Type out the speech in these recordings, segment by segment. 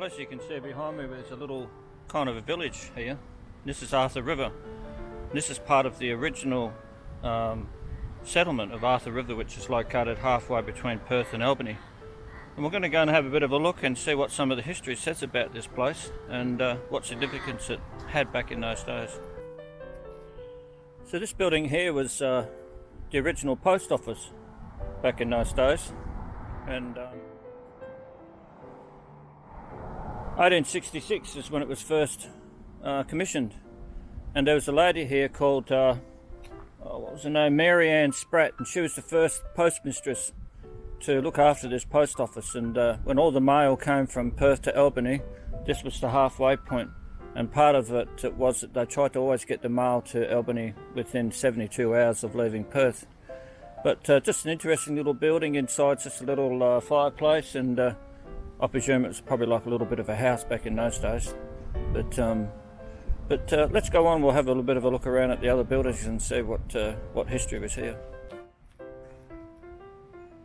Well, as you can see behind me, there's a little kind of a village here. This is Arthur River. This is part of the original settlement of Arthur River, which is located halfway between Perth and Albany. And we're going to go and have a bit of a look and see what some of the history says about this place and what significance it had back in those days. So this building here was the original post office back in those days, and 1866 is when it was first commissioned. And there was a lady here called, what was her name, Mary Ann Spratt, and she was the first postmistress to look after this post office. And when all the mail came from Perth to Albany, this was the halfway point. And part of it was that they tried to always get the mail to Albany within 72 hours of leaving Perth. But just an interesting little building. Inside, just a little fireplace, and I presume it was probably like a little bit of a house back in those days. But let's go on. We'll have a little bit of a look around at the other buildings and see what history was here.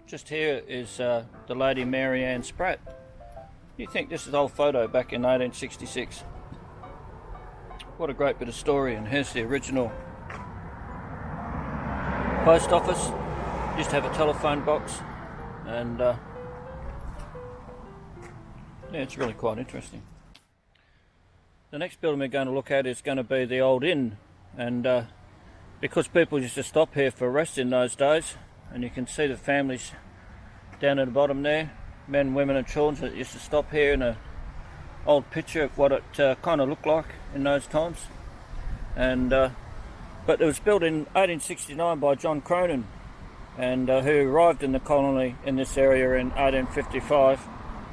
Just here is the lady Mary Ann Spratt. You think this is an old photo back in 1866? What a great bit of story. And here's the original post office. Used to have a telephone box, and yeah, it's really quite interesting. The next building we're going to look at is going to be the old inn, and because people used to stop here for rest in those days, and you can see the families down at the bottom there, men, women and children that used to stop here, in an old picture of what it kind of looked like in those times. And but it was built in 1869 by John Cronin, and who arrived in the colony in this area in 1855,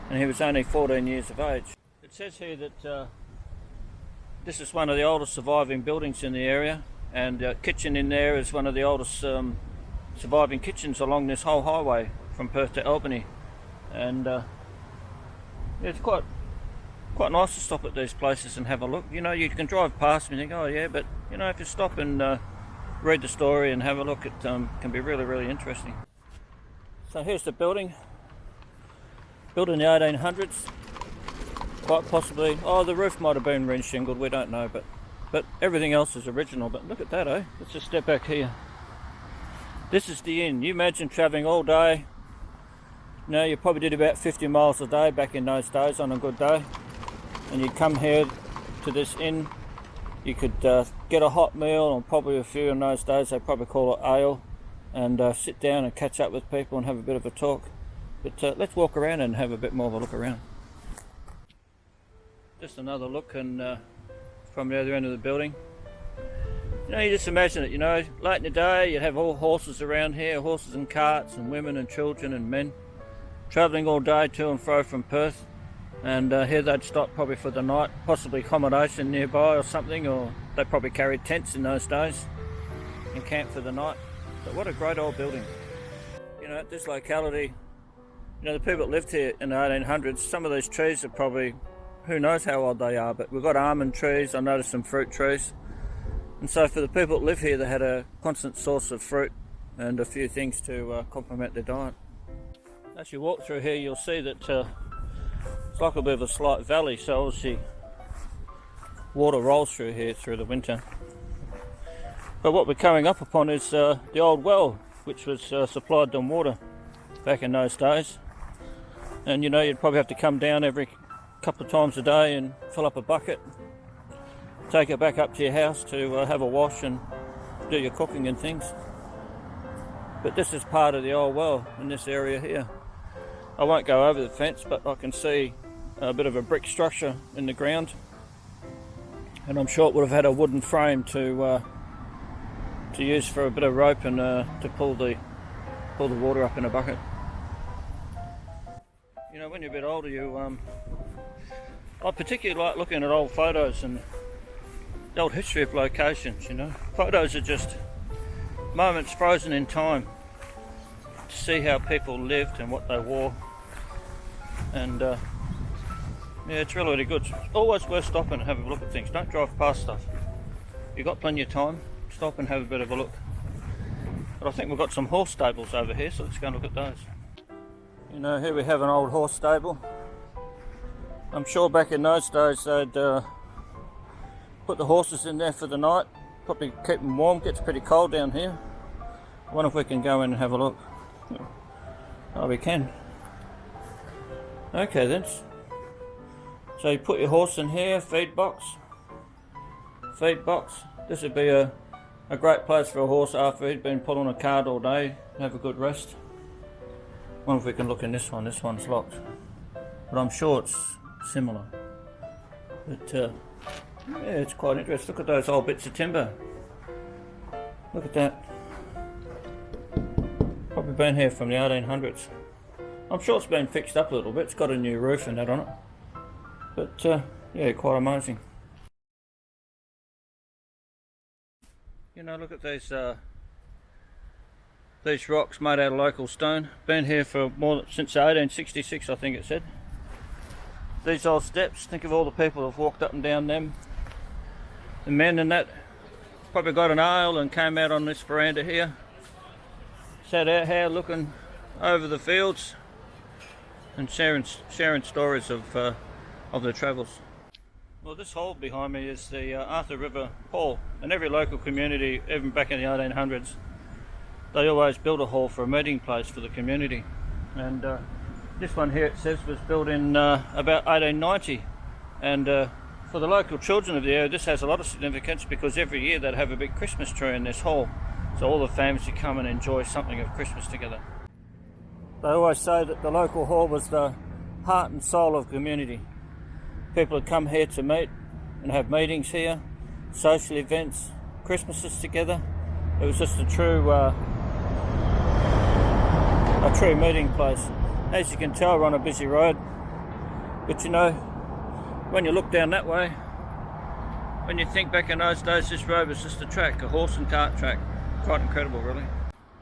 and he was only 14 years of age. It says here that this is one of the oldest surviving buildings in the area, and the kitchen in there is one of the oldest surviving kitchens along this whole highway from Perth to Albany. And it's quite nice to stop at these places and have a look. You know, you can drive past and you think, oh yeah, but you know, if you stop and read the story and have a look, it can be really, really interesting. So here's the building, built in the 1800s. Quite possibly, the roof might have been re-shingled, we don't know, but everything else is original. But look at that, eh? Let's just step back here. This is the inn. You imagine travelling all day. You know, you probably did about 50 miles a day back in those days on a good day, and you'd come here to this inn. You could get a hot meal, and probably a few in those days they probably call it ale, and sit down and catch up with people and have a bit of a talk. But let's walk around and have a bit more of a look around. Just another look, and from the other end of the building. You know, you just imagine it, you know, late in the day you'd have all horses around here, horses and carts and women and children and men travelling all day to and fro from Perth, and here they'd stop probably for the night, possibly accommodation nearby or something, or they probably carried tents in those days and camped for the night. But what a great old building. You know, at this locality, you know, the people that lived here in the 1800s, some of these trees are probably, who knows how old they are, but we've got almond trees, I noticed some fruit trees. And so for the people that live here, they had a constant source of fruit and a few things to complement their diet. As you walk through here, you'll see that it's like a bit of a slight valley, so obviously water rolls through here through the winter. But what we're coming up upon is the old well, which was supplied them water back in those days. And you know, you'd probably have to come down every couple of times a day and fill up a bucket, take it back up to your house to have a wash and do your cooking and things. But this is part of the old well in this area here. I won't go over the fence, but I can see a bit of a brick structure in the ground, and I'm sure it would have had a wooden frame to use for a bit of rope and to pull the water up in a bucket. You know, when you're a bit older, I particularly like looking at old photos and the old history of locations. You know, photos are just moments frozen in time to see how people lived and what they wore, and yeah, it's really, really good. It's always worth stopping and having a look at things. Don't drive past stuff. You've got plenty of time, stop and have a bit of a look. But I think we've got some horse stables over here, so let's go and look at those. You know, here we have an old horse stable. I'm sure back in those days they'd put the horses in there for the night, probably keep them warm. Gets pretty cold down here. I wonder if we can go in and have a look. Oh, we can. Okay then. So you put your horse in here, feed box. Feed box. This would be a great place for a horse after he'd been put on a cart all day, have a good rest. I wonder if we can look in this one. This one's locked, but I'm sure it's similar. But yeah, it's quite interesting. Look at those old bits of timber. Look at that. Probably been here from the 1800s. I'm sure it's been fixed up a little bit. It's got a new roof and that on it. But yeah, quite amazing. You know, look at these rocks made out of local stone. Been here for since 1866, I think it said. These old steps, think of all the people who've walked up and down them. The men and that probably got an ale and came out on this veranda here. Sat out here looking over the fields and sharing stories of their travels. Well, this hall behind me is the Arthur River Hall, and every local community, even back in the 1800s, they always built a hall for a meeting place for the community. And this one here, it says, was built in about 1890, and for the local children of the area this has a lot of significance because every year they'd have a big Christmas tree in this hall, so all the families would come and enjoy something of Christmas together. They always say that the local hall was the heart and soul of the community. People would come here to meet and have meetings here, social events, Christmases together. It was just a true meeting place. As you can tell, we're on a busy road, but you know, when you look down that way, when you think back in those days, this road was just a track, a horse and cart track. Quite incredible, really.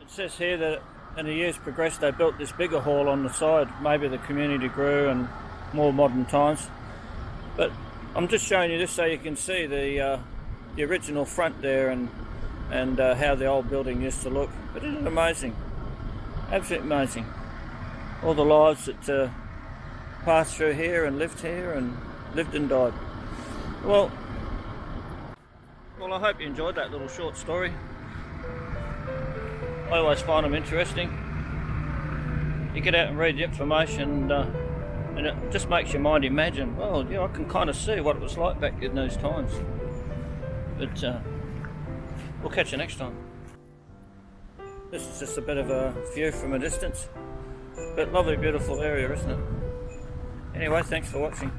It says here that in the years progressed, they built this bigger hall on the side. Maybe the community grew and more modern times. But I'm just showing you this so you can see the original front there and how the old building used to look. But isn't it amazing? Absolutely amazing. All the lives that passed through here and lived and died. Well, I hope you enjoyed that little short story. I always find them interesting. You get out and read the information and it just makes your mind imagine, well, yeah, I can kind of see what it was like back in those times. But we'll catch you next time. This is just a bit of a view from a distance, but lovely, beautiful area, isn't it? Anyway, thanks for watching.